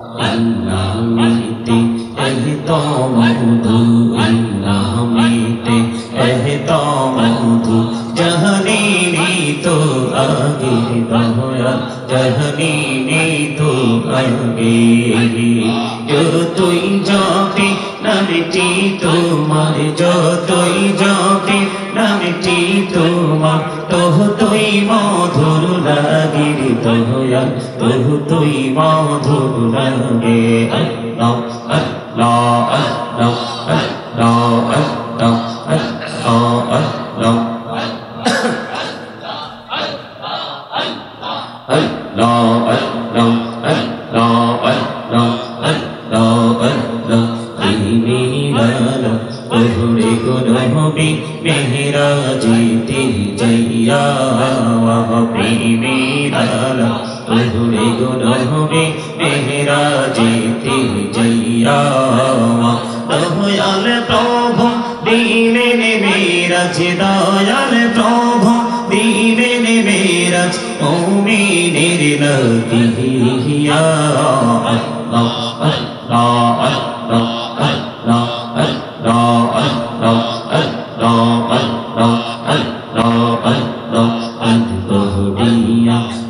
अल्लाह मीठे कहतो मधु अल्लाह मीठे कहतो मधु जहनी नी तो आगे दया जहनी नी तो आगे जो तुई जाती नमिटी तुम्हार जो तुई जाती नमिटी तुम्हार तोह तुई मधुर लागे दया तोह तुई मधुर लागे अल्लाह अल्लाह अल्लाह अल्लाह अल्लाह अल्लाह मेहरा जीती जैया मेरा तुहरे गुनाहों में मेहरा जीती जैया दयाल प्रभु दीने ने मेरा दयाल प्रभु दीने ने मेरा मोमिनेर लगिया अल्लाह अल्लाह अल्लाह अल्लाह अल्लाह अल्लाह अल्लाह अल्लाह अल्लाह अल्लाह अल्लाह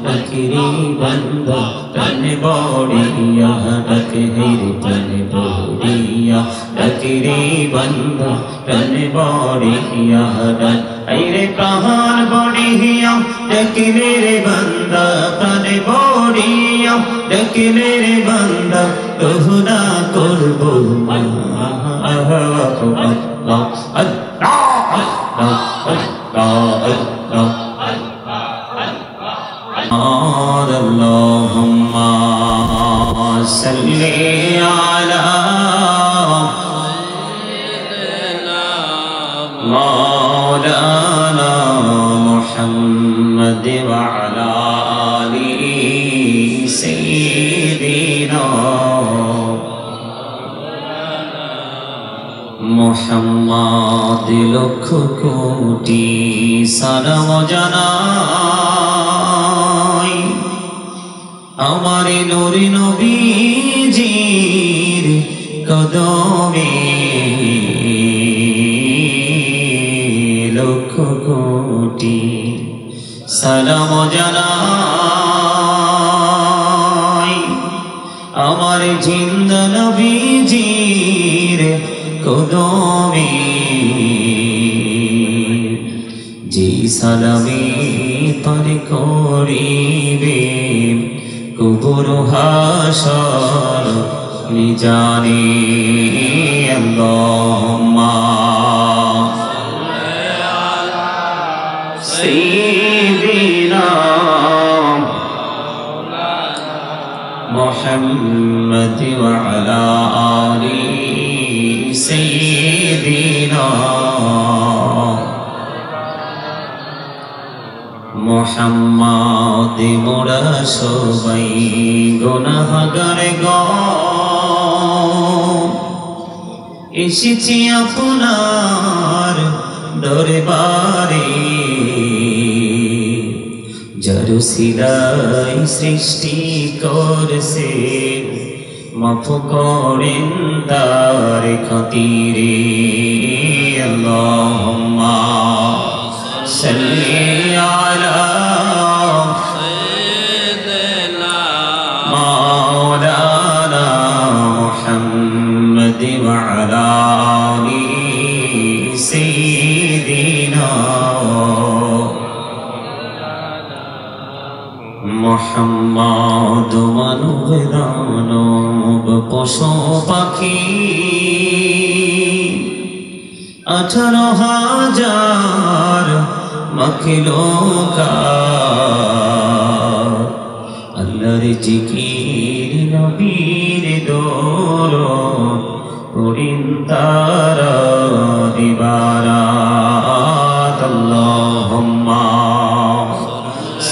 लकरी बंदा तन बोड़िया लक हेर तन बोड़िया लकरी बंदा तन बोड़िया अरे प्राण बोड़िया लकरे रे बंदा तन बोड़िया लकरे रे बंदा तुहना करबो अल्लाह अल्लाह अल्लाह अल्लाह अल्लाहुम्मा सल्ली अला मौलाना मुहम्मद व अला आलि सय्यिदिना मुहम्मद लख कोटि सलाम জানাই আমার নূরে নবীজির কদমে লক্ষ কোটি সালাম জানাই আমার জিন্দা নবীজির কদমে जी सलामी पर करिबे कबुर हाशर निजाने अल्लाहुम्मा सय्यिदिना मुहम्मद व अला आलि सय्यिदिना मुहम्मद मोरा सबाई गुनाहगार गो एसेছি আপনার দরবারে যার সিলাই সৃষ্টি করছে মাফ করেন তার খাতিরে আল্লাহুম্মা सल्ली अला सय्यिदिना मौलाना मुहम्मद व अला आलि सय्यिदिना मुहम्मद मानव दानव पशु पाखी 18,000 मखलूका अल्लाहर जिकिर नबीर दोरो उड़िन तारा दिबारात अल्लाहुम्मा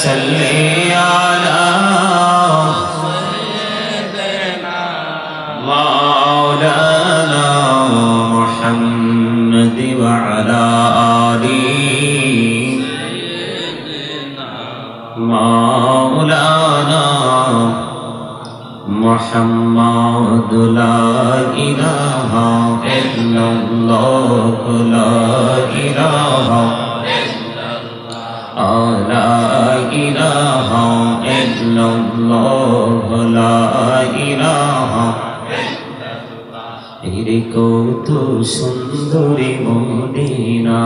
सल्ली अला सय्यिदिना मौलाना मुहम्मद व अला आलि मौलाना मुहम्मद محمد لا إله إلا الله لا إله لا إله إلا الله لا إله এরে কত সুন্দরী মদিনা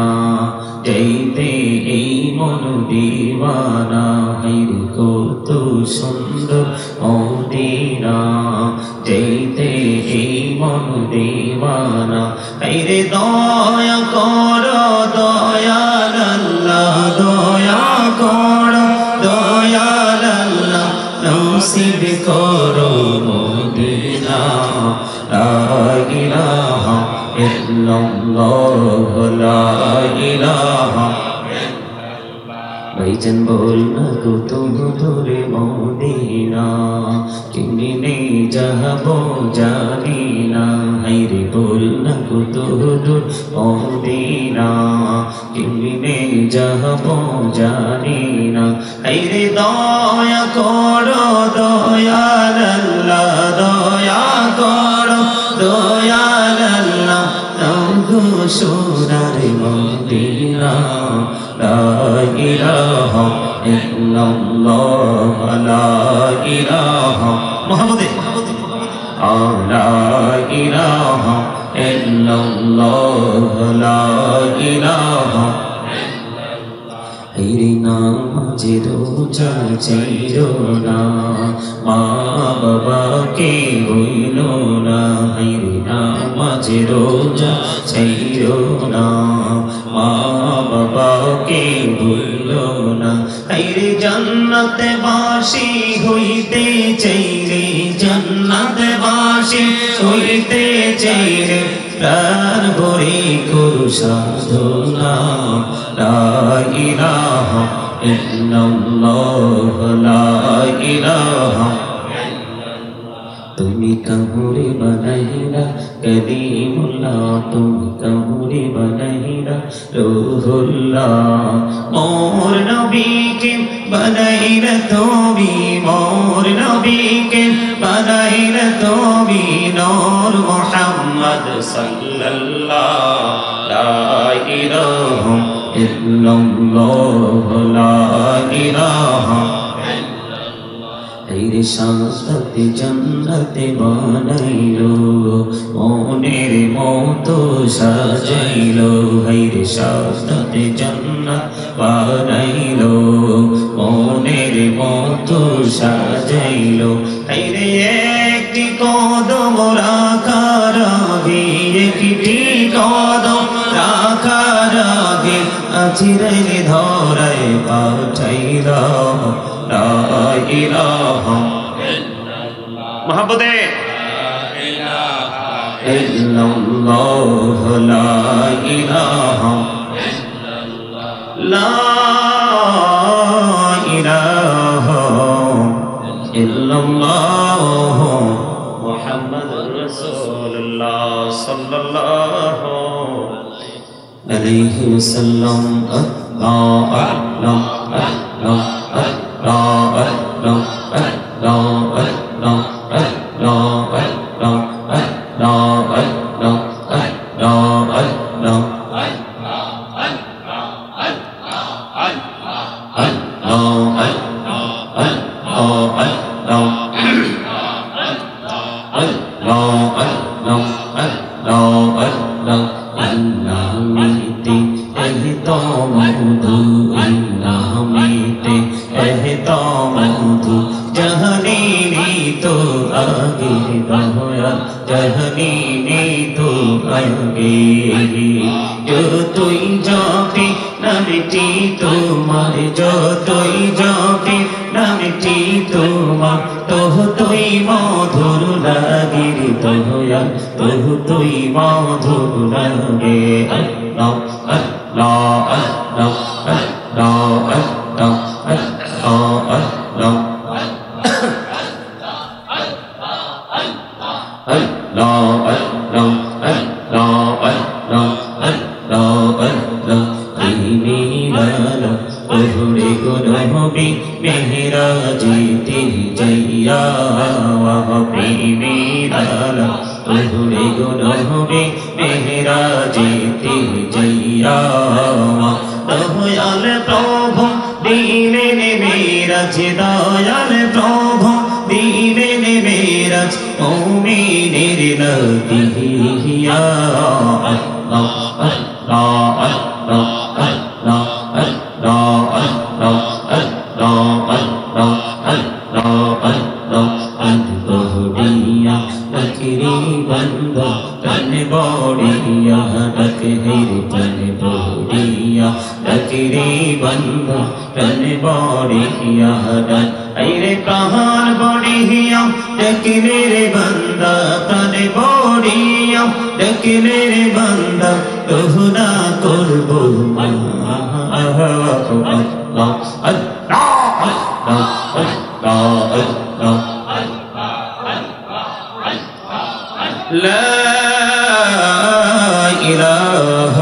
যাইতে এই মন দিওয়ানা এরে কত সুন্দর মদিনা যাইতে এই মন দিওয়ানা এরে দয়া করো দয়াল আল্লাহ দয়া করো দয়াল আল্লাহ নসিব করো মদিনা لا إله إلا الله لا إله ভাইজান বল না কত দূরে মদিনা কেমনে যাব জানি না হায়রে বল না কত দূর মদিনা কেমনে যাব জানি না হায়রে দয়া করো দয়াল আল্লাহ দয়া করো দয়াল আল্লাহ নগো সোনার মদিনা লা ইলাহা ইল্লাল্লাহ লা ইলাহা মুহাম্মাদে লা ইলাহা ইল্লাল্লাহ লা ইলাহা হেরি নামাজে রোজা চাইরো না মা বাবাকে বইলো না হেরি নামাজে রোজা চাইরো না মা বাবাকে বইলো না হেরি জান্নাতে বাসী হইতে চাইরে জান্নাতে বাসী হইতে চাইরে প্রাণ ভরে করু সাধনা লা ইলাহা ইল্লাল্লাহ লা ইলাহা তুমি কাহুরে বানাইলা কলিমুল্লাহ তুমি কাহুরে বানাইলা রূহুল্লাহ মোর নবীকে বানাইলা তুমি মোর নবীকে বানাইলা তুমি নূর মুহাম্মদ সাল্লাল্লাহু লা ইলাহা ইল্লাল্লাহ লা ইলাহা হেরে শান্তি জান্নাতে বানাইলো মনের মতো সাজাইলো হেরে শান্তি জান্নাত বানাইলো মনের মতো সাজাইলো হেরে একটি কদম রাখার আগে একটি কদম রাখার আগে আছিরাইলে ধরায় পাঠাইলা লা ইলাহা মুহাম্মাদে ইল্লাল্লাহ লা ইলাহা লা ইলাহা ইল্লাল্লাহ মুহাম্মাদুর রাসূলুল্লাহ সাল্লাল্লাহু আলাইহি ওয়াসাল্লাম আল্লাহ আল্লাহ আল্লাহ যতই জপি নামটি তোমার যতই জপি নামটি তোমার ততই মধুর লাগে দয়া ততই মধুর লাগে আল্লাহ আল্লাহ আল্লাহ আল্লাহ আল্লাহ আল্লাহ আল্লাহ মেহরাজিতে জইয়া প্রেমী আলা ওরে গো নবী মেরাজেতে যাইয়া দয়াল প্রভু দিলেন মেরাজ দয়াল প্রভু দিলেন মেরাজ মুমিনের নদিয়া আল্লাহ আল্লাহ আল্লাহ আল্লাহ আল্লাহ আল্লাহ আল্লাহ আল্লাহ আল্লাহ বড়িয়া লকরি বন্ধ তন বড়িয়া লক হেরি তন বড়িয়া লকরি বন্ধ তন বড়িয়া আইরে প্রাণ বড়িয়া লকরি রে বন্দা তন বড়িয়া লকরি রে বন্দা তোহরা করব আল্লাহ আল্লাহ আল্লাহ আল্লাহ لا إله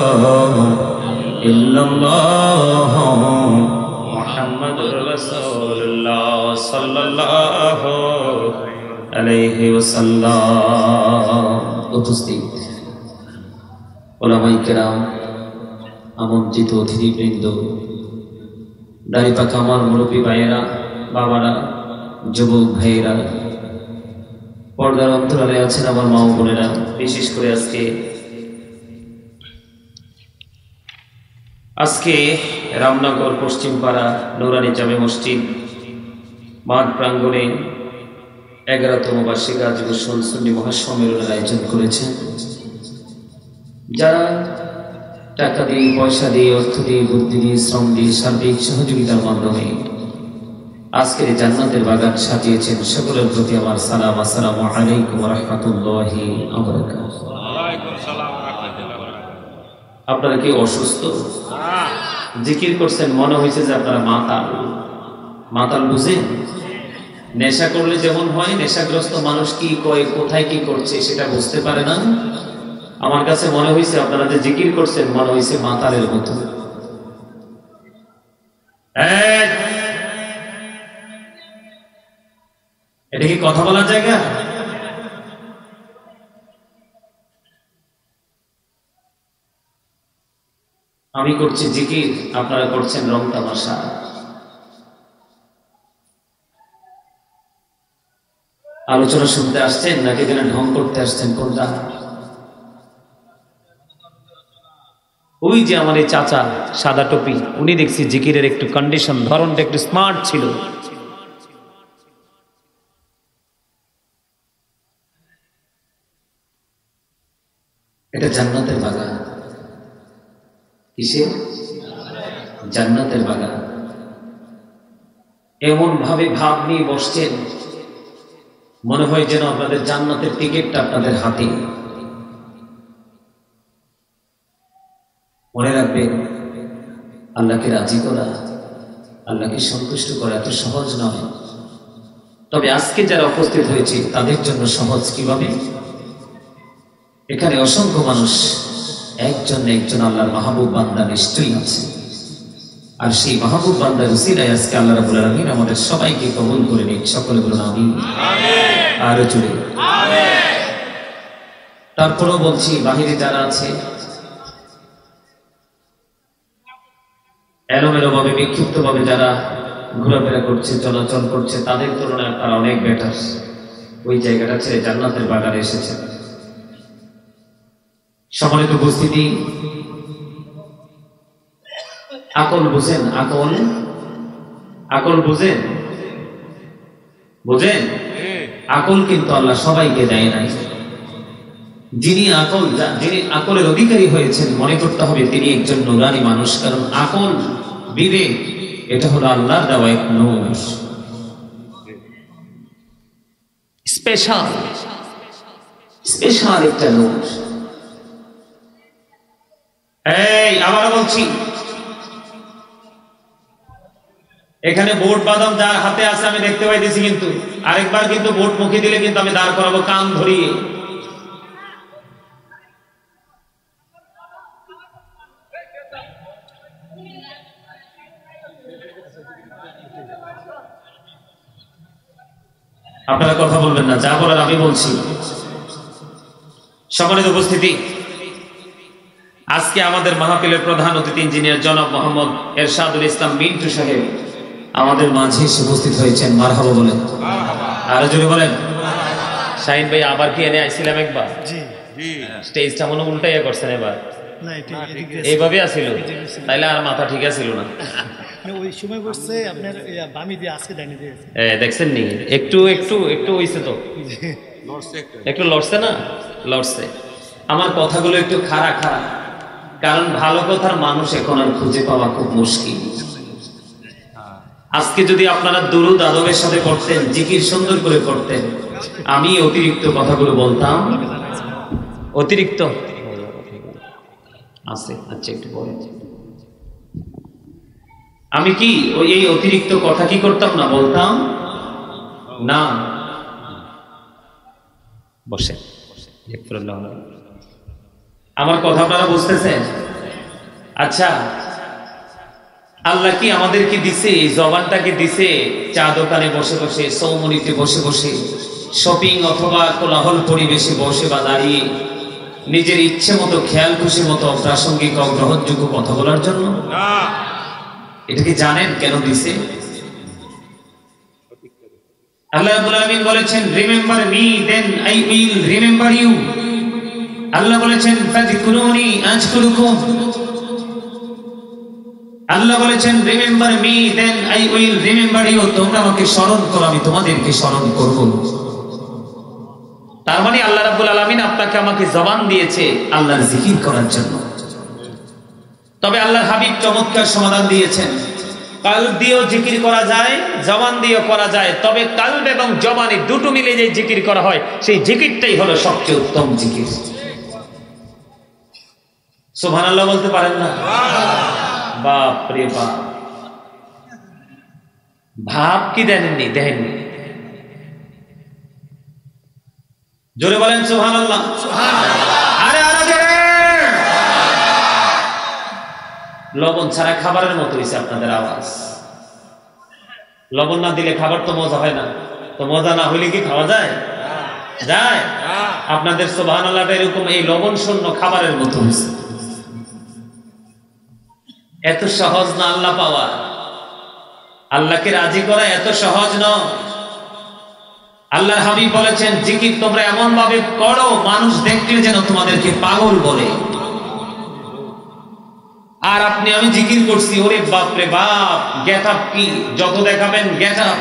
إلا الله محمد رسول الله صلى الله عليه وسلم উপস্থিত ওলামায়ে কেরাম আমন্ত্রিত অতিথিবৃন্দ দাড়ি পাকা আমার মুরব্বী ভাইয়েরা বাবারা যুবক ভাইয়েরা পর্দার অন্তরালে আছেন আমার মা ও বোনেরা বিশেষ করে আজকে রামনগর পশ্চিমপাড়া নুরানি জামে মসজিদ মাঠ প্রাঙ্গণে 11তম বার্ষিক আজীবন সুন্নি মহাসম্মেলনের আয়োজন করেছেন। যারা টাকা দিয়ে পয়সা দিয়ে অর্থ দিয়ে বুদ্ধি দিয়ে শ্রম দিয়ে সার্বিক সহযোগিতার মাধ্যমে আজকের জান্নাতের বাগান সাজিয়েছেন সকলের প্রতি আমার সালাম। আসসালামু আলাইকুম ওয়া রাহমাতুল্লাহি ওয়া বারাকাতুহু। আপনারা কি অসুস্থ? জিকির করছেন, মনে হয়েছে যে আপনারা মাতাল বুঝেন? নেশা করলে যেমন হয়, নেশাগ্রস্ত মানুষ কি কয় কোথায় কি করছে সেটা বুঝতে পারে না। আমার কাছে মনে হয়েছে আপনারা যে জিকির করছেন মনে হয়েছে মাতালের মতো। এটা কি কথা বলার জায়গা? আমি করছি জিকির, আপনারা করছেন রং তামাশা। আলোচনা শুনতে আসছেন নাকি এখানে ঢং করতে আসছেন কোনটা? ওই যে আমার এই চাচা সাদা টুপি, উনি দেখছি জিকিরের একটু কন্ডিশন ধরনটা একটু স্মার্ট ছিল। এটা জান্নাতের বাগান। কিসে? জান্নাতের বাগান। এমন ভাবে ভাব নিয়ে বসছেন মনে হয় যেন আপনাদের জান্নাতের টিকিটটা আপনাদের হাতে। মনে রাখবেন, আল্লাহকে রাজি করা, আল্লাহকে সন্তুষ্ট করা এত সহজ নয়। তবে আজকে যারা উপস্থিত হয়েছে তাদের জন্য সহজ কিভাবে? এখানে অসংখ্য মানুষ, একজন আল্লাহর মাহবুব বান্দা নিশ্চয়ই আছে। আর সেই মাহবুব বান্দার উসিলায় আজকে আল্লাহ রাব্বুল আলামিন আমাদের সবাইকে কবুল করে নিন। সকলে বলুন আমিন। আরো জোরে আমিন। তারপরেও বলছি, বাহিরে যারা আছে এলোমেলো ভাবে বিক্ষিপ্ত ভাবে যারা ঘোরাফেরা করছে, চলাচল করছে, তাদের তুলনায় তারা অনেক বেটার। ওই জায়গাটা ছেড়ে জান্নাতের বাগানে এসেছে। সম্মানিত উপস্থিতি, আকল বুঝেন? আকল বুঝেন? আকল কিন্তু আল্লাহ সবাইকে দেয় নাই। যিনি আকলের অধিকারী হয়েছেন মনে করতে হবে তিনি একজন নূরানি মানুষ। কারণ আকল, বিবেক, এটা হলো আল্লাহর দেওয়া এক নূর, স্পেশাল একটা নূর। আবার বলছি, এখানে ভোট বাদাম যার হাতে আছে আমি দেখতে পাইতেছি, কিন্তু আরেকবার কিন্তু ভোট মুখে দিলে কিন্তু আমি দাঁড় করাবো কান ধরিয়ে। আপনারা কথা বলবেন না, যা বলার আমি বলছি। সম্মানিত উপস্থিতি, আজকে আমাদের মাহফিলের প্রধান অতিথি ইঞ্জিনিয়ার জনাব মোহাম্মদ এরশাদুল ইসলাম মিন্টু সাহেব আমাদের মাঝে উপস্থিত হয়েছেন। মারহাবা বলেন, আরো জোরে বলেন। শাহিন ভাই আবার কি এনে আইছিলাম একবার? স্টেজটা মনে উল্টাইয়া করছেন এবার? এইভাবে আসিল, তাইলে আর মাথা ঠিক আছিল না। ওই সময় বসছে আপনার বামি দিয়ে আজকে ডাইনি দিয়ে দেখছেন নি? একটু একটু একটু হইছে তো, একটু লড়ছে না, লড়ছে। আমার কথাগুলো একটু খাড়া খাড়া, কারণ ভালো কথার মানুষ এখন আর খুঁজে পাওয়া খুব মুশকিল। আজকে যদি আপনারা দুরুদ আদবের সাথে করতেন, জিকির সুন্দর করে করতেন, আমি অতিরিক্ত কথাগুলো বলতাম। অতিরিক্ত আছে, আচ্ছা একটু বলেন। আমি কি ওই এই অতিরিক্ত কথা কি করতাম না, বলতাম না। বসে আমার কথা আপনারা বুঝতেছেন? আচ্ছা, আল্লাহ কি আমাদেরকে দিছে, এই জবানটাকে দিছে চা দোকানে বসে বসে, সৌমনিতে বসে বসে, শপিং অথবা কোলাহল পরিবেশে বসে বা দাঁড়িয়ে নিজের ইচ্ছে মতো, খেয়াল খুশি মতো অপ্রাসঙ্গিক অগ্রহণযোগ্য কথা বলার জন্য? এটা কি জানেন কেন দিছে? আল্লাহ রাব্বুল আলামিন বলেছেন, remember me then I will remember you. Allah বলেছেন, ফাযকুরুনি আযকুরুকুম। আল্লাহ বলেছেন, remember me then I will remember you. তোমরা আমাকে স্মরণ করো, আমি তোমাদেরকে স্মরণ করব। তার মানে আল্লাহ রাব্বুল আলামিন আপনাকে আমাকে জবান দিয়েছে আল্লাহর জিকির করার জন্য। তবে আল্লাহর হাবিব চমৎকার সমাধান দিয়েছেন, কালব দিয়েও জিকির করা যায়, জবান দিয়েও করা যায়, তবে কালব এবং জবানে দুটো মিলে যে জিকির করা হয়, সেই জিকিরটাই হলো সবচেয়ে উত্তম জিকির। সুবহানাল্লাহ বলতে পারেন না? বাপ রে বাপ, ভাব কি দেননি? দেননি। জোরে বলেন সুবহানাল্লাহ। আরে আরে জোরে। লবণ ছাড়া খাবারের মতো হয়েছে আপনাদের আওয়াজ। লবণ না দিলে খাবার তো মজা হয় না, তো মজা না হইলে কি খাওয়া যায়? যায়। আপনাদের সুবহানাল্লাহটা এরকম এই লবণ শূন্য খাবারের মতো হয়েছে। এত সহজ না আল্লাহ পাওয়া, আল্লাহকে রাজি করা এত সহজ নয়। আল্লাহর হাবিব বলেছেন, জিকির তোমরা এমন ভাবে করো মানুষ দেখলে যেন তোমাদেরকে পাগল বলে। আর আপনি আমি জিকির করছি, ওরে বাপ রে বাপ, গেট আপ কি যত দেখাবেন গেট আপ।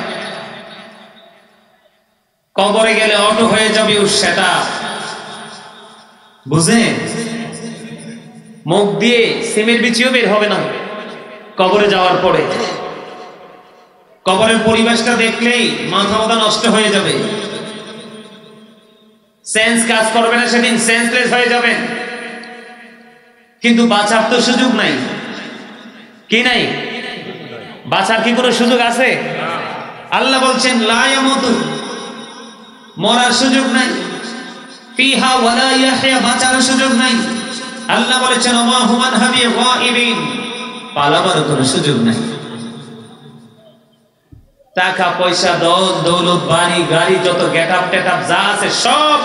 কবরে গেলে অটো হয়ে যাবে ও সেটা, বুঝেন? মুখ দিয়ে সিমের বিচিও বের হবে না কবরে যাওয়ার পরে। কবরের পরিবেশটা দেখলেই মাথা মাথা নষ্ট হয়ে যাবে, সেন্স কাজ করবে না, সেদিন সেন্সলেস হয়ে যাবেন। কিন্তু বাঁচার তো সুযোগ নাই, কি নাই? বাঁচার কি কোনো সুযোগ আছে? আল্লাহ বলছেন, লা ইয়ামুতু, মরার সুযোগ নাই, ফিহা ওয়ালা ইয়াহইয়া, বাঁচার সুযোগ নাই। আল্লাহ বলেছেন, ওমা হুমান হাবি গায়িবিন, পালাবার কোনো সুযোগ নাই। টাকা পয়সা, দৌলত, বাড়ি গাড়ি, যত গেটআপ টেটআপ যা আছে সব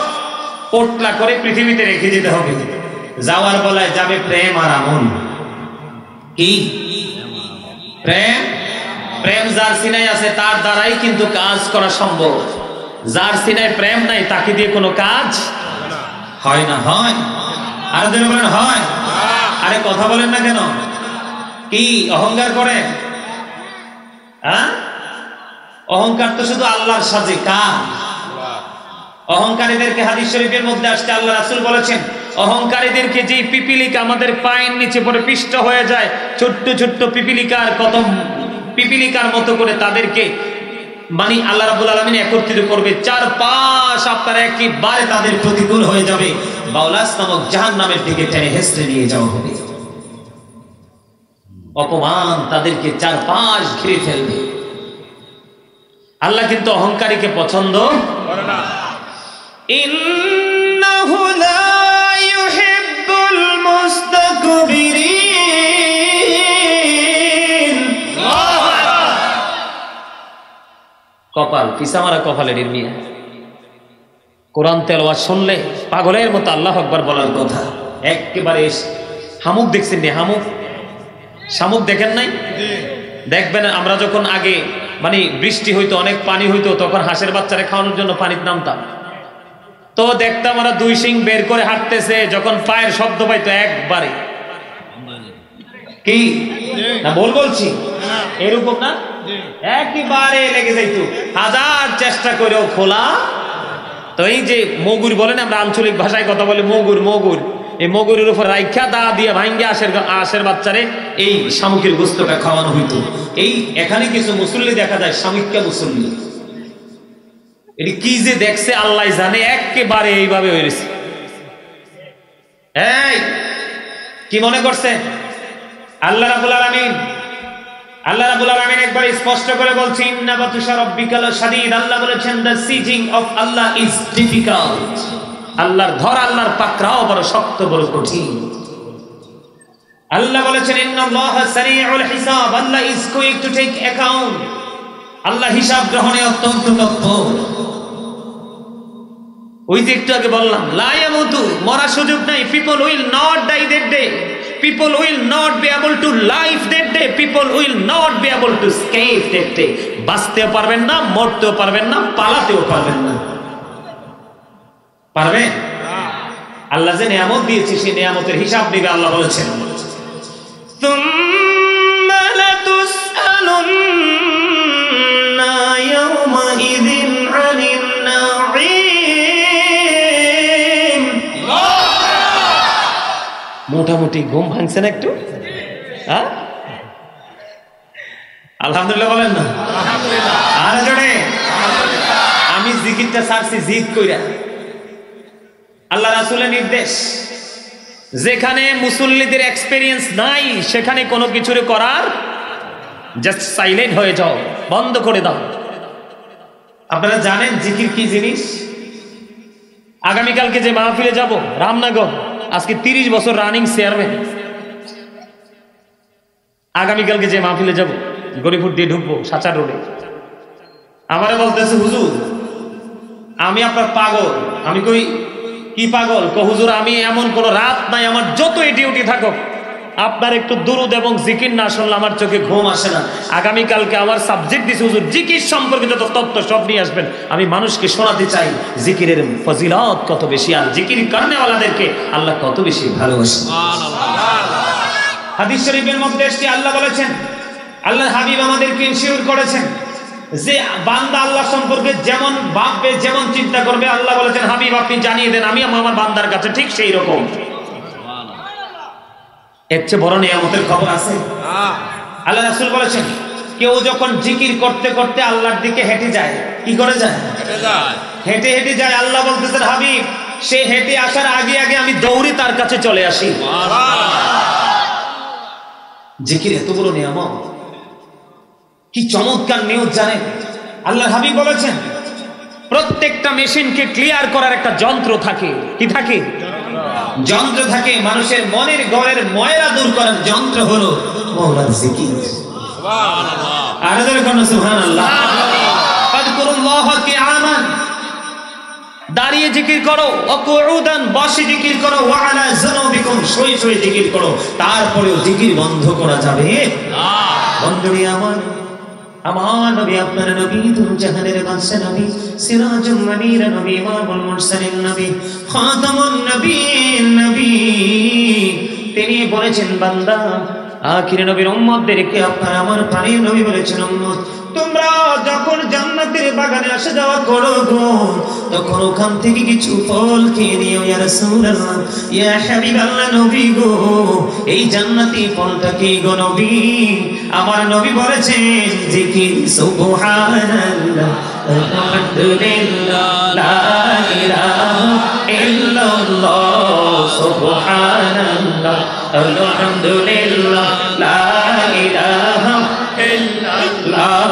পোটলা করে পৃথিবীতে রেখে যেতে হবে। যাওয়ার বেলায় যাবে প্রেম আর আমল। কি প্রেম? প্রেম যার সিনায় আছে তার দ্বারাই কিন্তু কাজ করা সম্ভব। যার সিনায় প্রেম নাই তাকে দিয়ে কোনো কাজ হয় না। হয়? আরো দিন বলেন হয়। আরে কথা বলেন না কেন? কি অহংকার করেন? হ্যাঁ, অহংকার তো শুধু আল্লাহর সাজে। কার? অহংকারীদেরকে হাদিস শরীফের মধ্যে আসছে, আল্লাহ রাসূল বলেছেন, অহংকারীদেরকে যে পিপিলিকা আমাদের পায়ের নিচে পড়ে পিষ্ট হয়ে যায়, ছোট্ট ছোট্ট পিপিলিকার কত পিপিলিকার মতো করে তাদেরকে মানে আল্লাহ রাব্বুল আলামিন একত্রিত করবে, চারপাশ আপনার একেবারে তাদের প্রতিকূল হয়ে যাবে, বাউলাস নামক জাহান্নামের দিকে টেনে হেসড়ে নিয়ে যাওয়া হবে। অপমান তাদেরকে চারপাশ ঘিরে ফেলবে। আল্লাহ কিন্তু অহংকারীকে পছন্দ করে না। ইন্নাহু লা ইউহিব্বুল মুস্তাকবিরিন। কপাল, পিসামারা কপাল এর নিয়ে কোরআন তেলাওয়াত শুনলে পাগলের মতো আল্লাহু আকবার বলার কথা। একেবারে হামুক দেখছেন নি? শামুক দেখেন নাই? দেখবেন আমরা যখন আগে মানে বৃষ্টি হইতো, অনেক পানি হইতো, তখন হাঁসের বাচ্চারা খাওয়ানোর জন্য পানিতে নামতাম, তো দেখতাম ওরা দুই শিং বের করে হাঁটতেছে, যখন পায়ের শব্দ পাইতো একবারে কি না বলছি এরকম না, একেবারে লেগে যাইতো, হাজার চেষ্টা করেও খোলা। তো এই যে মগুর বলেন, আমরা আঞ্চলিক ভাষায় কথা বলি মগুর, এই মগুরের উপর রাইখা দা দিয়ে ভাঙ্গে আশের বাচ্চারে এই শামুকের গোস্তটা খাওয়ানো হইতো। এই এখানে কিছু মুসল্লি দেখা যায়, শামুকিয়া মুসল্লি, এটি কি যে দেখছে আল্লাহ জানে, একেবারে এইভাবে হয়েছে। এই কি মনে করছে? আল্লাহ রাব্বুল আলামিন একবার স্পষ্ট করে বলছেন, ইন্না বাতুশা রাব্বিকা লাশাদীদ। আল্লাহ বলেছেন, the seizing of Allah is difficult. আল্লাহর ধর, আল্লাহর পাকড়াও বড় শক্ত, বড় কঠিন। আল্লাহ বলেছেন, ইন্নাল্লাহা সারিউল হিসাব। Allah is going to take account. Allah হিসাব গ্রহণে অত্যন্ত তৎপর। ওই যে একটু আগে বললাম, লা ইয়ামুতু, মরার সুযোগ নাই। People will not die that day, people will not be able to live that day, people will not be able to escape that day. বাঁচতেও পারবেন না, মরতেও পারবেন না, পালাতেও পারবেন না। পারবে? আল্লাহ যে নিয়ামত দিয়েছে, সেই নিয়ামতের হিসাব দিবে। আল্লাহ বলেছেন, তুম্মা লাতুসআলুন্না ইয়াওমাইযিন আনিন নাঈম। মোটামুটি ঘুম ভাঙছে না একটু? হ্যাঁ, আলহামদুলিল্লাহ বলেন না? আলহামদুলিল্লাহ। আর জোরে আমি জিকিরটা ছাড়ছি জিদ কইরা। আল্লাহ রাসূলের নির্দেশ, যেখানে মুসল্লিদের এক্সপেরিয়েন্স নাই সেখানে কোনো কিছুর করার, জাস্ট সাইলেন্ট হয়ে যাও, বন্ধ করে দাও। আপনারা জানেন জিকির কি জিনিস? আগামীকালকে যে মাহফিলে যাব, রামনগর, আজকে 30 বছর রানিং চেয়ারম্যান। আগামীকালকে যে মাহফিলে যাব, গরিপুর দিয়ে ঢুকবো সাচার রোডে, আমারে বলতেছে, হুজুর আমি আপনার পাগল। আমি কই কি পাগল? হুজুর আমি এমন কোন রাত নাই, আমার যত ডিউটি থাকুক, আপনার একটু দুরুদ এবং জিকির না শুনলে আমার চোখে ঘুম আসে না। আগামীকালকে আমার সাবজেক্ট দিছে, হুজুর জিকির সম্পর্কে যত তথ্য সব নিয়ে আসবেন। আমি মানুষকে শোনাতে চাই জিকিরের ফজিলত কত বেশি, আর জিকির করনেওয়ালাদেরকে আল্লাহ কত বেশি ভালোবাসেন। হাদিস শরীফের মধ্যে এসে আল্লাহ বলেছেন, আল্লাহর হাবিব আমাদেরকে ইনশিওর করেছেন যে বান্দা আল্লাহ সম্পর্কে যেমন ভাববে, যেমন চিন্তা করবে, আল্লাহ বলেছেন, হাবিব আপনি জানিয়ে দেন আমি আমার বান্দার কাছে ঠিক সেই রকম। এর চেয়ে বড় নিয়ামতের খবর আছে? আল্লাহ রাসূল বলেছেন, কেউ যখন জিকির করতে করতে আল্লাহর দিকে হেঁটে যায়, কি করে যায়? হেঁটে হেঁটে যায়। আল্লাহ বলতেছেন, হাবিব সে হেঁটে আসার আগে আগে আমি দৌড়ে তার কাছে চলে আসি। জিকির এত বড় নিয়ামত, কি চমৎকার নিউজ জানেন? আল্লাহর হাবিব বলেছেন, প্রত্যেকটা মেশিনকে ক্লিয়ার করার একটা যন্ত্র থাকে। কি থাকে? যন্ত্র থাকে। মানুষের মনের ঘরের ময়লা দূর করার যন্ত্র হলো মওলার জিকির। সুবহানাল্লাহ। আর জোরে কোন সুবহানাল্লাহ। ফাযকুরুল্লাহ কিয়ামান, দাঁড়িয়ে জিকির করো, ওয়াকুউদান, বসে জিকির করো, ওয়া আলা যুনুবিকুম, শুয়ে শুয়ে জিকির করো। তারপরেও জিকির বন্ধ করা যাবে না। বন্ধুরে আমার নবী, আপনার নবী, তুম জাহানের বাদশা নবী, সিরাজুম মুনীর নবী, ইমামুল মুরসালিন নবী, খাতামুন নবীন নবী, তিনি বলেছেন, বান্দা আখির নবীর উম্মতদেরকে আপনার আমার প্রাণের নবী বলেছেন, উম্মত তোমরা যখন জান্নাতের বাগানে আসা যাওয়া করো গো, তখন ওখান থেকে কিছু ফল খেয়ে নিও। ইয়া রাসূলুল্লাহ, ইয়া হাবিবাল্লাহ, নবী গো, এই জান্নাতি ফলটা কি গো নবী? আমার নবী বলেছেন, জিকির। সুবহানাল্লাহ, আলহামদুলিল্লাহ, লা ইলাহা ইল্লাল্লাহ, সুবহানাল্লাহ, আলহামদুলিল্লাহ, লা ইলাহা ইল্লাল্লাহ,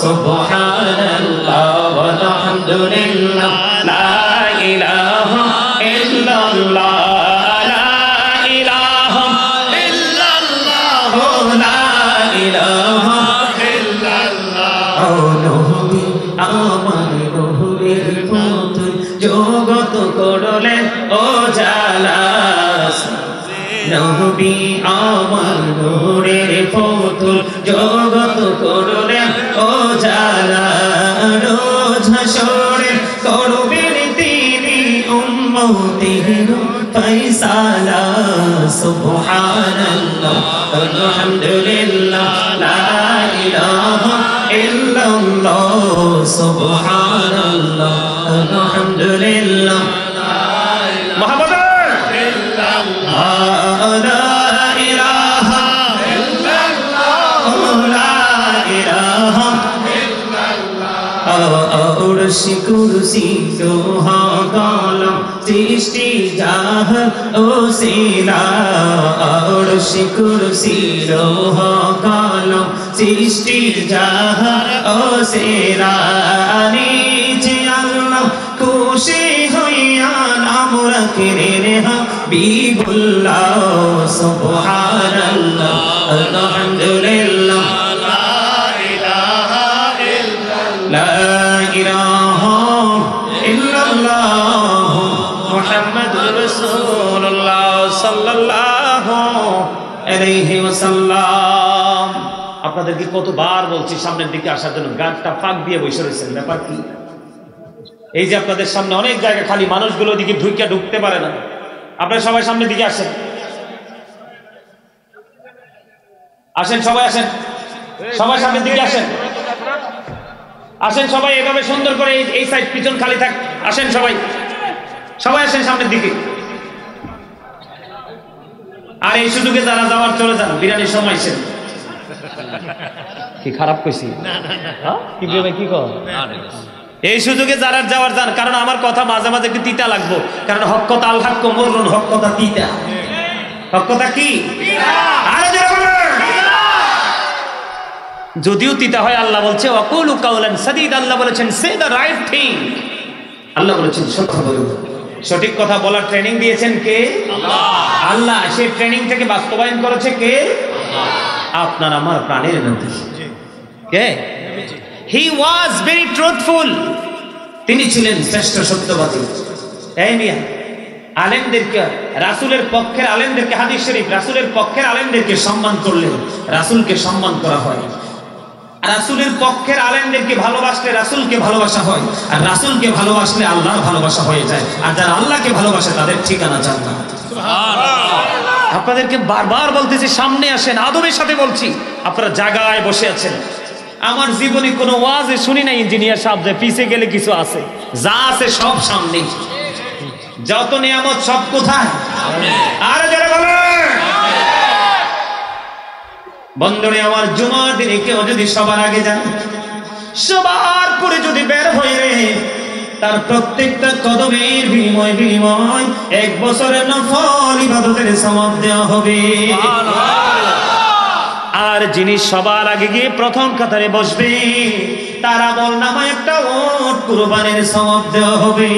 সুবহানাল্লাহ, আলহামদুলিল্লাহ, লা ইলাহা ইল্লাল্লাহ, লা ইলাহা ইল্লাল্লাহ, লা ইলাহা ইল্লাল্লাহ। নবী আমার নূরের পুতুল জগৎ করলেন ও জালা রোজ হাসরে করবেন তিনি উম্মতের ফয়সালা সুবহানাল্লাহ আলহামদুলিল্লাহ লা ইলাহা ইল্লাল্লাহ সুবহানাল্লাহ আলহামদুলিল্লাহ মুহাম্মাদুর আরশি কুরসি লোহা কলম সৃষ্টি জাহ ও সিলা আরশি কুরসি লোহা কলম সৃষ্টি জাহ ও সিলা নিচে আল্লাহ খুশি হইয়া নাম রাখলেন হাবিবুল্লাহ সুবহানাল্লাহ আলহামদুলিল্লাহ মুহাম্মাদুর রাসূলুল্লাহ সাল্লাল্লাহু আলাইহি ওয়াসাল্লাম। আপনাদেরকে কতবার বলছি সামনের দিকে আসার জন্য, গাছটা ফাঁক দিয়ে বসে রয়েছেন, ব্যাপার কি? এই যে আপনাদের সামনে অনেক জায়গা খালি, মানুষগুলো ওদিকে ঢুকতে পারে না। আপনারা সবাই সামনের দিকে আসেন, আসেন সবাই, আসেন সবাই সামনের দিকে আসেন, আসেন সবাই এভাবে সুন্দর করে এই সাইড পিছন খালি থাক, আসেন সবাই, সবাই আসেন সামনের দিকে। আর এই সুযোগে যারা যাওয়ার চলে যান, বিরানির সময় আসেন। কি খারাপ কইছি? কি ভাই কি কর? এই সুযোগে যারা যাওয়ার যান, কারণ আমার কথা মাঝে মাঝে একটু তিতা লাগবো, কারণ হক কথা আল হক মরুন, হক কথা তিতা। হক কথা কি? যদিও তিতা হয়, আল্লাহ বলছে ওয়াকুলু কাওলান সাদীদ, আল্লাহ বলেছেন সে দ্য রাইট থিং, আল্লাহ বলেছেন সত্য বলুন। সঠিক কথা বলার ট্রেনিং দিয়েছেন কে? আল্লাহ। আল্লাহ সেই ট্রেনিং থেকে বাস্তবায়ন করেছে কে? আপনার আমার প্রাণের নবী কে? হি ওয়াজ ভেরি ট্রুথফুল, তিনি ছিলেন শ্রেষ্ঠ সত্যবাদী। এই মিয়া আলেমদেরকে, রাসূলের পক্ষের আলেমদেরকে, হাদিস শরীফ রাসূলের পক্ষের আলেমদেরকে সম্মান করলে রাসূলকে সম্মান করা হয়, রাসূলের পক্ষের আলেমদেরকে ভালোবাসলে রাসূলকে ভালোবাসা হয়, আর রাসূলকে ভালোবাসলে আল্লাহর ভালোবাসা হয়ে যায়, আর যারা আল্লাহকে ভালোবাসে তাদের ঠিকানা জান্নাত। সুবহানাল্লাহ। আপনাদেরকে বারবার বলতেছি সামনে আসেন, আদবের সাথে বলছি। আপনারা জায়গায় বসে আছেন, আমার জীবনে কোনো ওয়াজে শুনি না ইঞ্জিনিয়ার সাহেব যে পিছে গেলে কিছু আছে, যা আছে সব সামনে, যত নিয়ামত সব কোথায়? আর যারা বলে বন্ধুরে আমার, জুমার দিনে কেউ যদি সবার আগে যায়, সবার পরে যদি বের হয়ে রে, তার প্রত্যেকটা কদমের বিনিময় 1 বছরের নফল ইবাদতের সওয়াব দেওয়া হবে। আর যিনি সবার আগে গিয়ে প্রথম কাতারে বসবে, তার আমলনামায় একটা ওট কুরবানির সওয়াব দেওয়া হবে।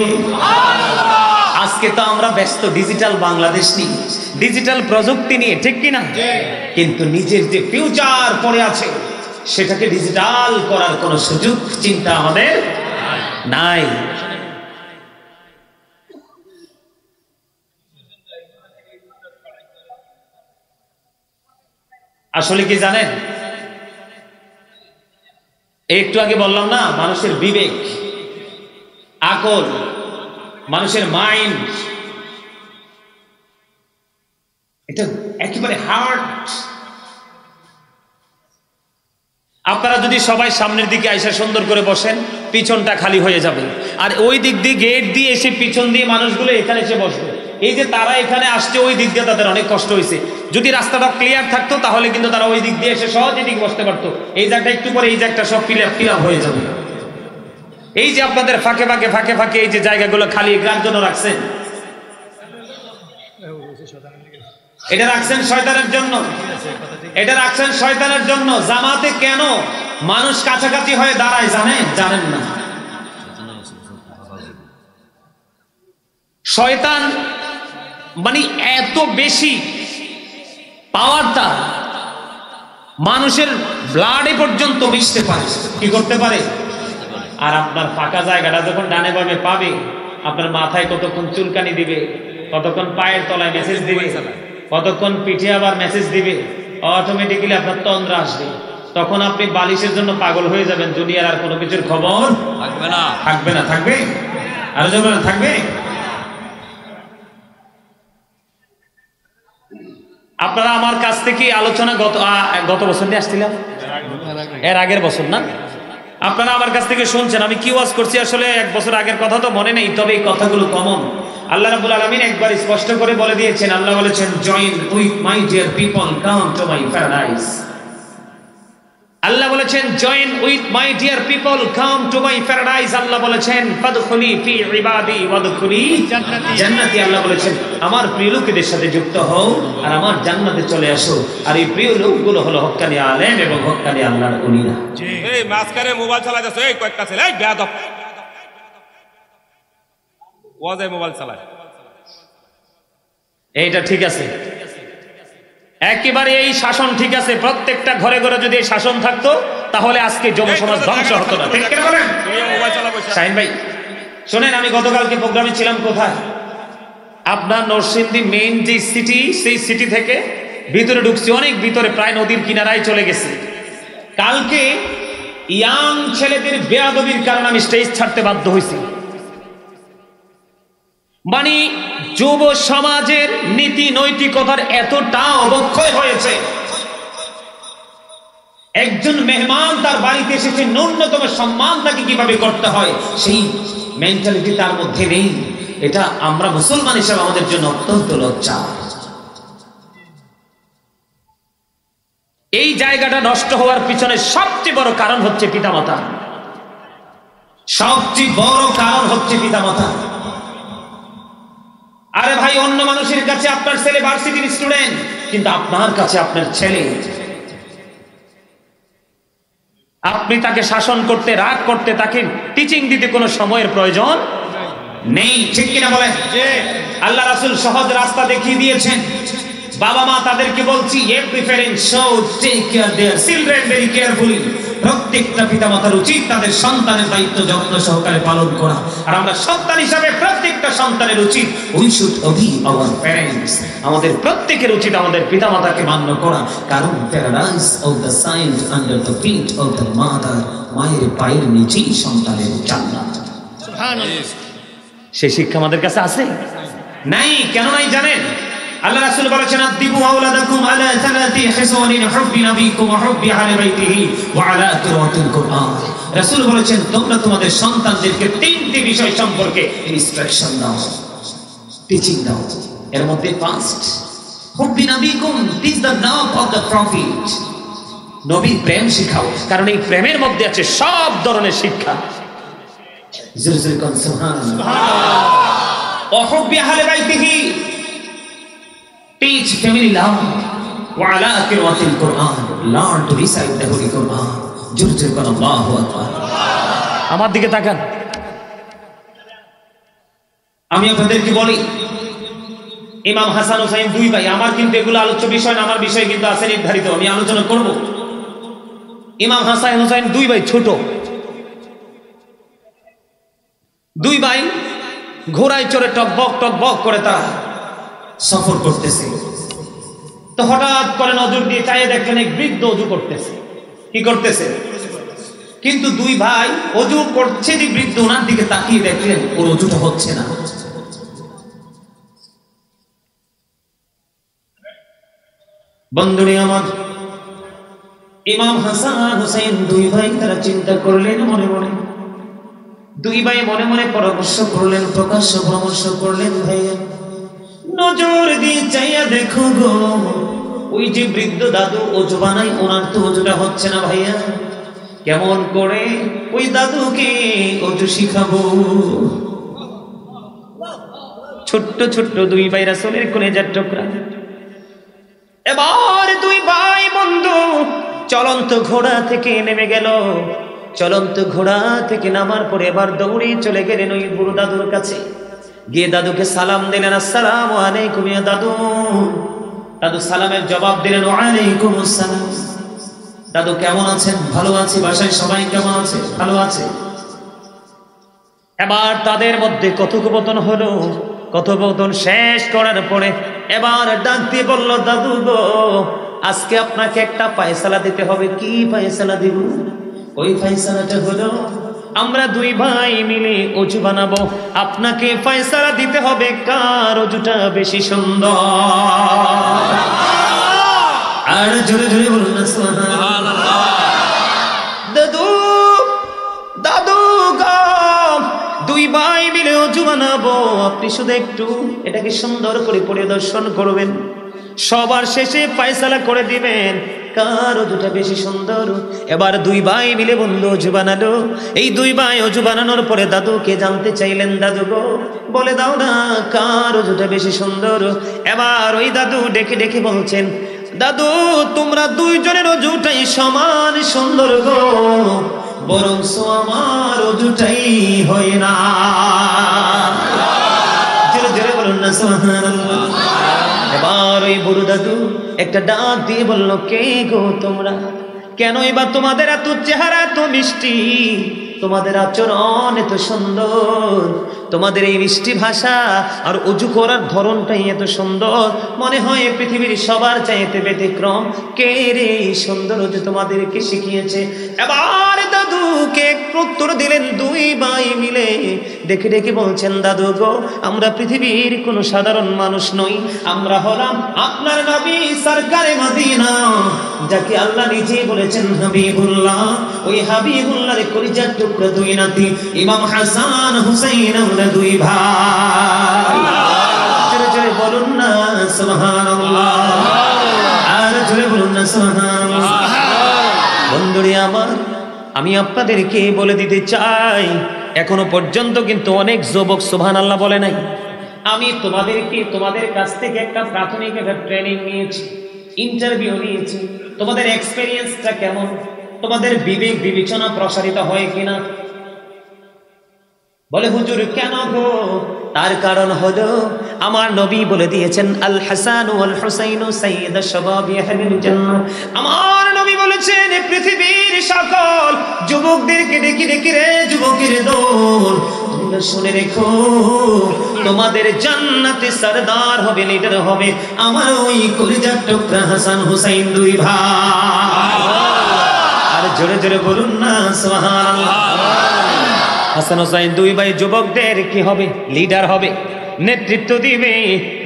আজকে তো আমরা ব্যস্ত ডিজিটাল বাংলাদেশ নিয়ে, ডিজিটাল প্রযুক্তি নিয়ে, ঠিক কিনা? কিন্তু নিজের যে ফিউচার পড়ে আছে সেটাকে ডিজিটাল করার কোনো সুযোগ চিন্তা আমাদের নাই। আসলে কি জানেন, একটু আগে বললাম না, মানুষের বিবেক, আকল, মানুষের মাইন্ড, এটা একেবারে হার্ড। আপনারা যদি সবাই সামনের দিকে আইসা সুন্দর করে বসেন, পিছনটা খালি হয়ে যাবে, আর ওই দিক দিয়ে গেট দিয়ে এসে পিছন দিয়ে মানুষগুলো এখানে এসে বসবে। এই যে তারা এখানে আসছে, ওই দিক দিয়ে তাদের অনেক কষ্ট হয়েছে। যদি রাস্তাটা ক্লিয়ার থাকতো তাহলে কিন্তু তারা ওই দিক দিয়ে এসে সহজ এদিক বসতে পারতো। এই জায়গাটা একটু পরে এই জায়গাটা সব ফিল আপ হয়ে যাবে। এই যে আপনাদের ফাঁকে ফাঁকে ফাঁকে ফাঁকে এই যে জায়গাগুলো খালি কার জন্য রাখছেন? এটা রাখছেন শয়তানের জন্য, এটা রাখছেন শয়তানের জন্য। জামাতে কেন মানুষ কাছাকাছি হয়ে দাঁড়ায় জানেন না? শয়তান মানে এত বেশি পাওয়ারটা, মানুষের ব্লাডে পর্যন্ত মিশতে পারে। কি করতে পারে? আর আপনার ফাঁকা জায়গাটা যখন ডানে বামে পাবে, আপনার মাথায় কতক্ষণ চুলকানি দিবে, কতক্ষণ পায়ের তলায় মেসেজ দিবে, কতক্ষণ পিঠে আবার মেসেজ দিবে, অটোমেটিক্যালি আপনার তন্দ্রা আসবে, তখন আপনি বালিশের জন্য পাগল হয়ে যাবেন, দুনিয়ার আর কোনো কিছুর খবর থাকবে না। থাকবে না? থাকবে? আরো জোরে থাকবে? আপনারা আমার কাছ থেকে আলোচনা গত বছর নিয়ে আসছিলাম, এর আগের বছর না, আপনারা আমার কাছ থেকে শুনছেন। আমি কি ওয়াজ করছি আসলে 1 বছর আগের কথা তো মনে নেই, তবে এই কথাগুলো কমন। আল্লাহ রাব্বুল আলামিন একবার স্পষ্ট করে বলে দিয়েছেন, আল্লাহ বলেছেন, join with my dear people, come to my paradise. Allah বলেছেন, join with my dear people, come to my paradise. Allah বলেছেন, ফাদখুলি ফি ইবাদি ওয়াদখুলি জান্নাতি। আল্লাহ বলেছেন, আমার প্রিয় লোকদের সাথে যুক্ত হও আর আমার জান্নাতে চলে আসো। আর এই প্রিয় লোকগুলো হলো হক্কানি আলেম এবং হক্কানি আল্লাহর ওলিরা। এই মাঝখানে মোবাইল চালাইতেছে, এই কয়েকটা ছেলে, এই বেয়াদব ওয়াজে মোবাইল চালায়, এইটা ঠিক আছে? একেবারে এই শাসন ঠিক আছে। প্রত্যেকটা ঘরে ঘরে যদি এই শাসন থাকতো তাহলে আজকে যুব সমাজ ধ্বংস হতো না। ঠিক কিনা বলেন? শাহিন ভাই শোনেন, আমি গতকালকে প্রোগ্রামে ছিলাম কোথায়, আপনার নরসিংদী মেইন যে সিটি, সেই সিটি থেকে ভিতরে ঢুকছি, অনেক ভিতরে, প্রায় নদীর কিনারায় চলে গেছে। কালকে ইয়াং ছেলেদের বেয়াদবির কারণে আমি স্টেজ ছাড়তে বাধ্য হয়েছি। মানে যুব সমাজের নীতি নৈতিকতার এতটা অবক্ষয় হয়েছে, একজন মেহমান তার বাড়িতে এসেছে, ন্যূনতম সম্মান তাকে কিভাবে করতে হয় সেই মেন্টালিটি তার মধ্যে নেই। এটা আমরা মুসলমান হিসেবে আমাদের জন্য অত্যন্ত লজ্জা। এই জায়গাটা নষ্ট হওয়ার পিছনে সবচেয়ে বড় কারণ হচ্ছে পিতামাতা। সবচেয়ে বড় কারণ হচ্ছে পিতামাতা। আরে ভাই, অন্য মানুষের কাছে আপনার ছেলে ভার্সিটির স্টুডেন্ট, কিন্তু আপনার কাছে আপনার ছেলে, আপনি তাকে শাসন করতে, রাগ করতে, তাকে টিচিং দিতে কোনো সময়ের প্রয়োজন নেই। ঠিক কিনা বলেন? আল্লাহ রাসূল সহজ রাস্তা দেখিয়ে দিয়েছেন। বাবা মা তাদেরকে বলছি, every parent should take care their children very carefully. প্রত্যেকটা পিতামাতার উচিত তাদের সন্তানের দায়িত্ব যত্ন সহকারে পালন করা। আর আমরা সন্তান হিসাবে প্রত্যেকটা সন্তানের উচিত, we should obey our parents, আমাদের প্রত্যেকের উচিত আমাদের পিতামাতাকে মান্য করা। কারণ paradise of the signed under the feet of the mother, মায়ের পায়ের নিচেই সন্তানের জান্নাত। সুবহানাল্লাহ। সেই শিক্ষা আমাদের কাছে আছে? নাই। কেন নাই জানেন? আল্লাহ রাসূল বলেছেন, আদিবু আওলাদাকুম আলা সালাতি হিসানিন হুব্বি নবিকুম ওয়া হুব্বি আহলি বাইতিহি ওয়া আলা কিরাতিল কুরআন। রাসূল বলেছেন, তোমরা তোমাদের সন্তানদেরকে 3টি বিষয় সম্পর্কে ইনস্ট্রাকশন দাও, টিচিং দাও। এর মধ্যে ফার্স্ট, হুব্বি নবিকুম, teach the love of the prophet. নবীর প্রেম শিখাও, কারণ এই প্রেমের মধ্যে আছে সব ধরনের শিক্ষা। জোরে জোরে কোন সুবহানাল্লাহ। ওয়া হুব্বি আহলি বাইতিহি, teach family love, wa ala qira'atil Quran, learn to recite the Holy Quran. জোরে জোরে কোন আল্লাহু আকবার। আমার দিকে তাকান। আমি আপনাদেরকে বলি, ইমাম হাসান হুসাইন 2 ভাই, আমার কিন্তু এগুলো আলোচ্য বিষয় না, আমার বিষয় কিন্তু আছে নির্ধারিত, আমি আলোচনা করব। ইমাম হাসান হুসাইন 2 ভাই, ছোট 2 ভাই, ঘোড়ায় চড়ে টকবক টকবক করে তারা সফর করতেছে। তো হঠাৎ করে নজর দিয়ে চাইয়ে দেখলেন এক বৃদ্ধ ওযু করতেছে। কি করতেছে? কিন্তু 2 ভাই ওযু করছে যে বৃদ্ধ, ওনার দিকে তাকিয়ে দেখলেন ওর ওযুটা হচ্ছে না। বন্ধুরে আমার, ইমাম হাসান হুসাইন 2 ভাই তারা চিন্তা করলেন মনে মনে। 2 ভাই মনে মনে পরামর্শ করলেন, প্রকাশ্য পরামর্শ করলেন, ভাইয়া নজর দিয়ে চাইয়া দেখো গো, ওই যে বৃদ্ধ দাদু ওযু বানায়, ওনার তো ওযুটা হচ্ছে না ভাইয়া। কেমন করে ওই দাদুকে ওযু শিখাবো? ছোট্ট ছোট্ট 2 ভাই রাসূলের কলেজার টুকরা। এবার 2 ভাই বন্ধু চলন্ত ঘোড়া থেকে নেমে গেল। চলন্ত ঘোড়া থেকে নামার পরে এবার দৌড়ে চলে গেলেন ওই বুড়ো দাদুর কাছে। গিয়ে দাদুকে সালাম দিলেন, আসসালামু আলাইকুম ইয়া দাদু। দাদু সালামের জবাব দিলেন, ওয়া আলাইকুম আসসালাম। দাদু কেমন আছেন? ভালো আছি। বাসায় সবাই কেমন আছে? ভালো আছে। এবার তাদের মধ্যে কথোপকথন হলো। কথোপকথন শেষ করার পরে এবার ডাক দিয়ে বলল, দাদু গো, আজকে আপনাকে একটা ফয়সালা দিতে হবে। কি ফয়সালা দিব? ওই ফয়সালাটা হলো আমরা দুই ভাই মিলে অজু বানাবো। আপনাকে ফয়সালা দিতে হবে কার অজুটা বেশি সুন্দর। আর জোরে জোরে বলুন না সুবহানাল্লাহ। দাদু দাদু গো, দুই ভাই মিলে অজু বানাবো, আপনি শুধু একটু এটাকে সুন্দর করে পরিদর্শন করবেন, সবার শেষে ফয়সালা করে দিবেন কার অজুটা বেশি সুন্দর। এবার দুই ভাই মিলে বন্ধু অজু বানালো। এই দুই ভাই অজু বানানোর পরে দাদুকে জানতে চাইলেন, দাদু গো বলে দাও না কার অজুটা বেশি সুন্দর। এবার ওই দাদু ডেকে ডেকে বলছেন, দাদু তোমরা দুইজনের অজুটাই সমান সুন্দর গো, বরং আমার অজুটাই হয় না। জোরে জোরে বলুন না সুবহানাল্লাহ। এবার ওই বুড়ো দাদু একটা ডাক দিয়ে বলল, কে গো তোমরা? কেন এবার তোমাদের এত চেহারা এত মিষ্টি, তোমাদের আচরণ এত সুন্দর, তোমাদের এই মিষ্টি ভাষা আর উজু করার ধরনটাই এত সুন্দর, মনে হয় পৃথিবীর সবার চাইতে ব্যতিক্রম। কে রে সুন্দর যে তোমাদেরকে শিখিয়েছে? এবার দাদুকে উত্তর দিলেন দুই ভাই মিলে, দেখে দেখে বলছেন, দাদু গো আমরা পৃথিবীর কোনো সাধারণ মানুষ নই, আমরা হলাম আপনার নবী সরকারে মদিনা, যাকে আল্লাহ নিজেই বলেছেন হাবিবুল্লাহ। ওই হাবিবুল্লাহর কলিজার টুকরা দুই নাতি ইমাম হাসান হুসাইন, আমরা দুই ভাই। জোরে জোরে বলুন না সুবহানাল্লাহ। আর জোরে বলুন না সুবহানাল্লাহ। বন্ধুরে আমার, আমি আপনাদেরকে বলে দিতে চাই, এখনো পর্যন্ত কিন্তু অনেক যুবক সুবহানাল্লাহ বলে নাই। আমি তোমাদেরকে তোমাদের কাছ থেকে একটা প্রাথমিক একটা ট্রেনিং নিয়েছি, ইন্টারভিউ নিয়েছি। তোমাদের এক্সপেরিয়েন্সটা কেমন? তোমাদের বিবেক বিবেচনা প্রসারিত হয় কিনা? বলে হুজুর কেন গো? তার কারণ হলো আমার নবী বলে দিয়েছেন, আল হাসান ওয়াল হুসাইন সাইয়্যিদুশ শাবাবি আহলিল জান্নাহ। আমার নবী বলেছেন পৃথিবীর সকল যুবকদেরকে ডেকে ডেকে, রে যুবকের দল, তোমরা শুনে রেখো, তোমাদের জান্নাতে সরদার হবে, লিডার হবে আমার ওই কলিজার টুকরা হাসান হুসাইন দুই ভাই। আর জোরে জোরে বলুন না সুবহানাল্লাহ। হাসান হুসাইন দুই ভাই যুবকদের কি হবে? লিডার হবে, নেতৃত্ব দিবে,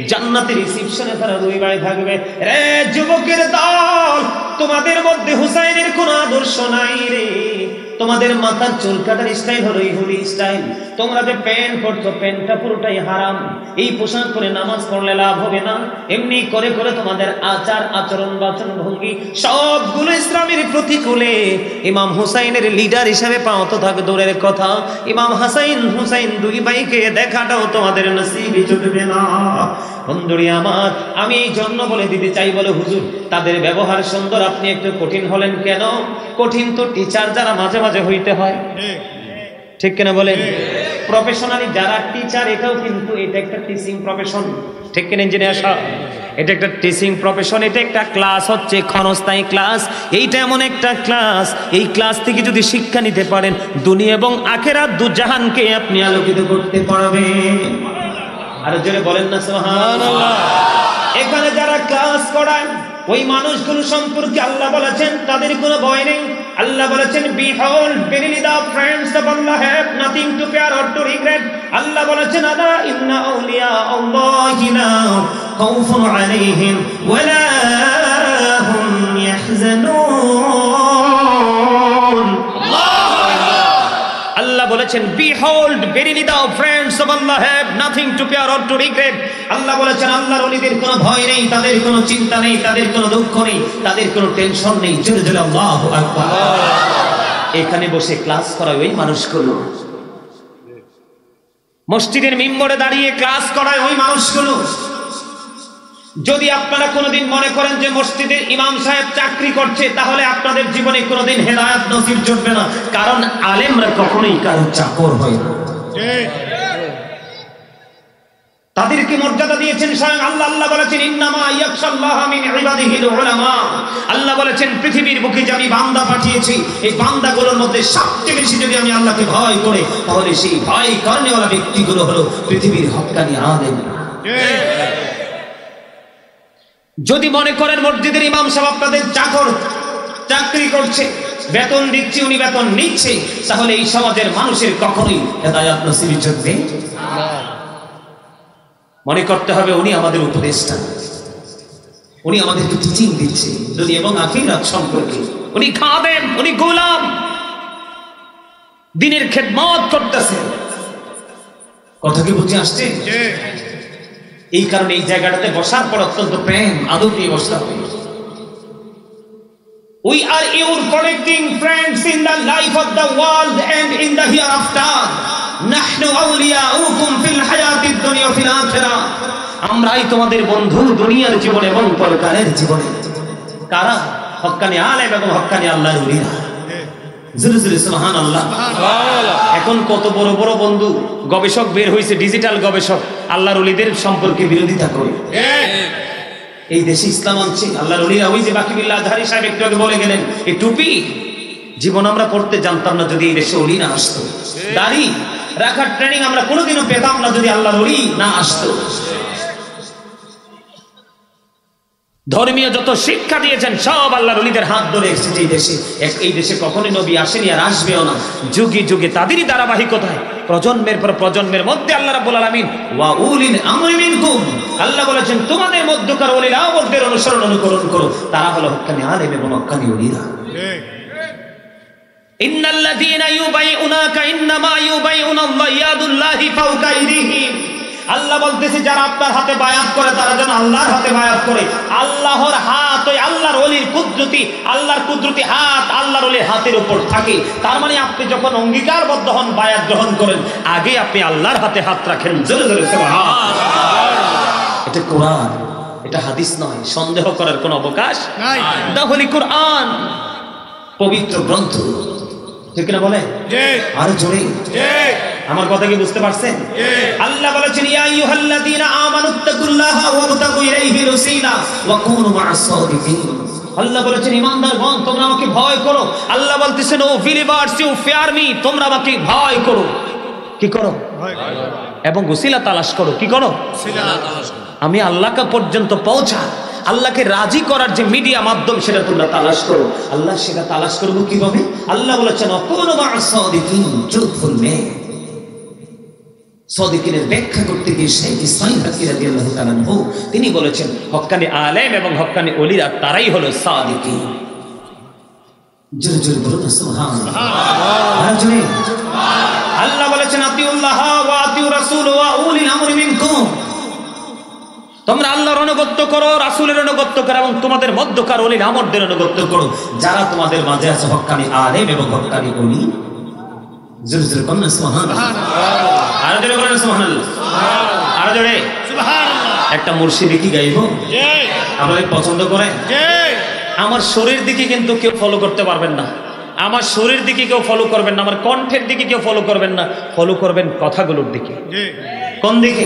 জান্নাতে রিসিপশনে তারা দুই ভাই থাকবে। রে যুবকের দল, তোমাদের মধ্যে হুসাইনের কোন আদর্শ নাই রে। তোমাদের মাথার চুল কাটার স্টাইল হলো ইহুদি স্টাইল। তোমরা যে প্যান্ট পরছো, প্যান্টটা পুরোটাই হারাম। এই পোশাক পরে নামাজ পড়লে লাভ হবে না। এমনি করে করে তোমাদের আচার আচরণ বাচন ভঙ্গি সবগুলো ইসলামের প্রতিকূলে। ইমাম হুসাইনের লিডার হিসাবে পাওয়া তো থাকবে দূরের কথা, ইমাম হুসাইন দুই ভাইকে দেখাটাও তোমাদের নসিবে জুটবে না। বন্ধুরি আমার, আমি এই জন্য বলে দিতে চাই, বলে হুজুর তাদের ব্যবহার সুন্দর, আপনি একটু কঠিন হলেন কেন? কঠিন তো টিচার যারা মাঝে মাঝে হইতে হয়, ঠিক কিনা বলেন? প্রফেশনালি যারা টিচার, এটাও কিন্তু এটা একটা টিচিং প্রফেশন, ঠিক কিনা ইঞ্জিনিয়ার সাহেব? এটা একটা টিচিং প্রফেশন, এটা একটা ক্লাস হচ্ছে ক্ষণস্থায়ী ক্লাস। এইটা এমন একটা ক্লাস, এই ক্লাস থেকে যদি শিক্ষা নিতে পারেন, দুনিয়া এবং আখিরাত দুজাহানকে আপনি আলোকিত করতে পারবেন। আর জোরে বলেন না সুবহানাল্লাহ। এখানে যারা ক্লাস করায় ওই মানুষগুলো সম্পর্কে আল্লাহ বলেছেন তাদের কোনো ভয় নেই। আল্লাহ বলেছেন behold verily the friends of Allah have nothing to fear or to regret। আল্লাহ বলেছেন আলা ইন্না আউলিয়া আল্লাহি লা খাউফুন আলাইহিম ওয়া লা হুম ইয়াহজানুন। আল্লাহ বলেছেন behold verily the friends of Allah have nothing to fear or to regret। আল্লাহ বলেছেন আল্লাহর ওলিদের কোনো ভয় নেই, তাদের কোনো চিন্তা নেই, তাদের কোনো দুঃখ নেই, তাদের কোনো টেনশন নেই। জোরে জোরে আল্লাহু আকবার। এখানে বসে ক্লাস করায় ওই মানুষগুলো, মসজিদের মিম্বরে দাঁড়িয়ে ক্লাস করায় ওই মানুষগুলো। যদি আপনারা কোনোদিন মনে করেন যে মসজিদের ইমাম সাহেব চাকরি করছে, তাহলে আপনাদের জীবনে কোনোদিন হেদায়েত নসিব জুটবে না, কারণ আলেমরা কখনোই কারো চাকর হয় না। তাদেরকে মর্যাদা দিয়েছেন স্বয়ং আল্লাহ। আল্লাহ বলেছেন ইন্নামা ইয়াখশাল্লাহা মিন ইবাদিহিল উলামা। আল্লাহ বলেছেন পৃথিবীর বুকে যে আমি বান্দা পাঠিয়েছি, এই বান্দাগুলোর মধ্যে সবচেয়ে বেশি যদি আমি আল্লাহকে ভয় করে, তাহলে সেই ভয় করেওয়ালা ব্যক্তিগুলো হলো পৃথিবীর হক্কানি আলেম। যদি মনে করেন মসজিদের ইমাম সাহেব আপনাদের চাকরি করছে, বেতন দিচ্ছে, উনি বেতন নিচ্ছে, তাহলে এই সমাজের মানুষের কখনোই হেদায়েত নসিবে চলবে না। মনে করতে হবে উনি আমাদের উপদেষ্টা, উনি আমাদেরকে টিচিং দিচ্ছে দুনিয়া এবং আখিরাত সম্পর্কে। উনি খাদেম, উনি গোলাম, দিনের খেদমত করতেছে। কথা কি বুঝে আসছে? এই কারণে এই জায়গাটাতে বসার পর অত্যন্ত প্রেম আদর দিয়ে বসতে হবে। We are your connecting friends in the life of the world and in the hereafter. Nahnu awliyaukum fil hayatid dunya fil akhirah. আমরাই তোমাদের বন্ধু দুনিয়ার জীবনে এবং পরকালের জীবনে। কারা? হক্কানি আলেম এবং হক্কানি আল্লাহর ওলিরা। জোরে জোরে সুবহানাল্লাহ। এখন কত বড় বড় বন্ধু গবেষক বের হয়েছে, ডিজিটাল গবেষক, আল্লাহর ওলিদের সম্পর্কে বিরোধিতা করে। এই দেশে ইসলাম আনছে আল্লাহর ওলিরা। ওই যে বাকিবিল্লাহ আজহারি সাহেব একটু আগে বলে গেলেন, এই টুপি জীবন আমরা পড়তে জানতাম না যদি এই দেশে ওলি না আসতো। দাড়ি রাখার ট্রেনিং আমরা কোনোদিনও পেতাম না যদি আল্লাহর ওলি না আসতো। ধর্মীয় যত শিক্ষা দিয়েছেন সব আল্লাহর ওলিদের হাত ধরে এসেছে এই দেশে। এই দেশে কখনোই নবী আসেনি আর আসবেও না। যুগে যুগে তাদেরই ধারাবাহিকতায় প্রজন্মের পর প্রজন্মের মধ্যে আল্লাহ রাব্বুল আলামিন ওয়া উলিল আমরি মিনকুম, আল্লাহ বলেছেন তোমাদের মধ্যকার ওলিরা ওদের অনুসরণ অনুকরণ করো। তারা হলো হক্কানি আলেম এবং হক্কানি ওলিরা। ইন্নাল্লাযীনা ইউবাইউনাকা ইন্নামা ইউবাইউনাল্লাহ ইয়াদুল্লাহি ফাওকা আইদিহিম। আল্লাহ বলতেছে যারা আপনার হাতে বায়াত করে তারা যেন আল্লাহর হাতে বায়াত করে। আল্লাহর হাত ওই আল্লাহর ওলির কুদরতি, আল্লাহর কুদরতি হাত আল্লাহর ওলির হাতের উপর থাকে। তার মানে আপনি যখন অঙ্গীকারবদ্ধ হন, বায়াত গ্রহণ করেন, আগে আপনি আল্লাহর হাতে হাত রাখেন। জোরে জোরে সুবহানাল্লাহ। এটা কোরআন, এটা হাদিস নয়, সন্দেহ করার কোনো অবকাশ নাই। তাহলে কোরআন পবিত্র গ্রন্থ, ঠিক না বলে? আরো জোরে আমার কথা কি বুঝতে পারছেন? আল্লাহ বলেছেন ইয়া আইয়ুহাল্লাযীনা আমানুত্তাকুল্লাহা ওয়াবতাগু ইলাইহিল ওয়াসিলা ওয়া কুনু মা'আস সাদিকিন। আল্লাহ বলেছেন ঈমানদারগণ তোমরা আমাকে ভয় করো। আল্লাহ বলতেছেন O believers you fear me, তোমরা আমাকে ভয় করো। কি করো? ভয় করো এবং ওসিলা তালাশ করো। কি করো? ওসিলা তালাশ করো। আমি আল্লাহকে পর্যন্ত পৌঁছা, আল্লাহকে রাজি করার যে মিডিয়া মাধ্যম সেটা তোমরা তালাশ করো। আল্লাহ সেটা তালাশ করবো কিভাবে? আল্লাহ বলেছেন কুনু মা'আস সাদিকিন, ট্রুথফুল ম্যান। সাদিকিনের ব্যাখ্যা করতে গিয়ে শাইখ ইসমাঈল হাকি রাদিয়াল্লাহু তাআলা আনহু তিনি বলেছেন হক্কানি আলেম এবং হক্কানি ওলিরা তারাই হলো সাদিকিন। জোরে জোরে বলুন সুবহানাল্লাহ। আল্লাহ বলেছেন আতিউল্লাহ ওয়া আতিউর রাসূল ওয়া উলিল আমরি মিনকুম। তোমরা আল্লাহর অনুগত্য করো, রাসূলের অনুগত্য করো এবং তোমাদের মধ্যকার ওলিল আমরদের অনুগত্য করো যারা তোমাদের মাঝে আছে হক্কানি আলেম এবং হক্কানি ওলি। জোরে জোরে বলুন সুবহানাল্লাহ। আরো জোরে বলুন সুবহানাল্লাহ। আরো জোরে সুবহানাল্লাহ। একটা মুর্শিদি কি গাইবো? আপনাদের পছন্দ করেন? আমার শরীর দিকে কিন্তু কেউ ফলো করতে পারবেন না, আমার শরীর দিকে কেউ ফলো করবেন না, আমার কণ্ঠের দিকে কেউ ফলো করবেন না, ফলো করবেন কথাগুলোর দিকে। কোন দিকে?